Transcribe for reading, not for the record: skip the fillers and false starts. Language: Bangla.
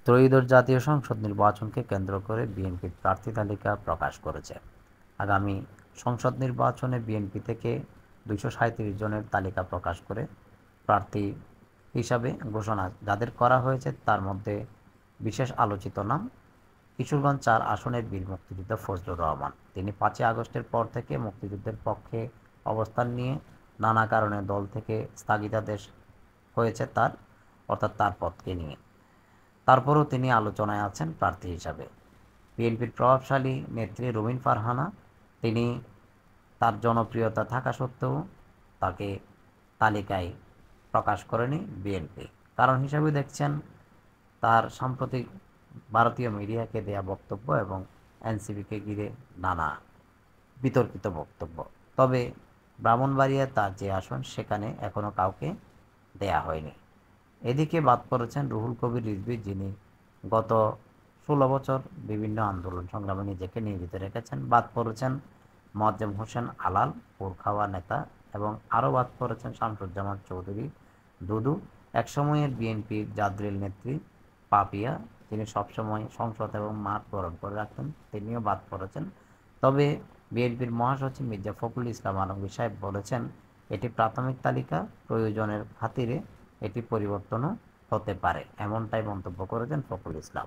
ত্রয়োদশ জাতীয় সংসদ নির্বাচনকে কেন্দ্র করে বিএনপির প্রার্থী তালিকা প্রকাশ করেছে। আগামী সংসদ নির্বাচনে বিএনপি থেকে 237 জনের তালিকা প্রকাশ করে প্রার্থী হিসাবে ঘোষণা যাদের করা হয়েছে তার মধ্যে বিশেষ আলোচিত নাম কিশোরগঞ্জ 4 আসনের বীর মুক্তিযোদ্ধা ফজলুর রহমান। তিনি 5ই আগস্টের পর থেকে মুক্তিযুদ্ধের পক্ষে অবস্থান নিয়ে নানা কারণে দল থেকে স্থগিতাদেশ হয়েছে তার, অর্থাৎ তার পদকে নিয়ে। তারপরও তিনি আলোচনায় আছেন প্রার্থী হিসাবে। বিএনপির প্রভাবশালী নেত্রী রুমিন ফারহানা, তিনি তার জনপ্রিয়তা থাকা সত্ত্বেও তাকে তালিকায় প্রকাশ করেনি বিএনপি। কারণ হিসাবে দেখছেন তার সাম্প্রতিক ভারতীয় মিডিয়াকে দেয়া বক্তব্য এবং এনসিপিকে ঘিরে নানা বিতর্কিত বক্তব্য। তবে ব্রাহ্মণবাড়িয়া তার যে আসন সেখানে এখনো কাউকে দেয়া হয়নি। এদিকে বাদ পড়েছেন রুহুল কবির রিজভী, যিনি গত 16 বছর বিভিন্ন আন্দোলন সংগ্রামে নিজেকে নিয়োজিত রেখেছেন। বাদ পড়েছেন মোয়াজ্জেম হোসেন আলাল, পোরখাওয়া নেতা, এবং আরও বাদ পড়েছেন শামসুজ্জামান চৌধুরী দুদু, একসময়ের বিএনপির জাদরেল নেত্রী পাপিয়া, যিনি সবসময় সংসদ এবং মাঠ গরম করে রাখতেন, তিনিও বাদ পড়েছেন। তবে বিএনপির মহাসচিব মির্জা ফখরুল ইসলাম আলমগীর সাহেব বলেছেন, এটি প্রাথমিক তালিকা, প্রয়োজনের খাতিরে এটি পরিবর্তনও হতে পারে, এমনটাই মন্তব্য করেছেন ফখরুল ইসলাম।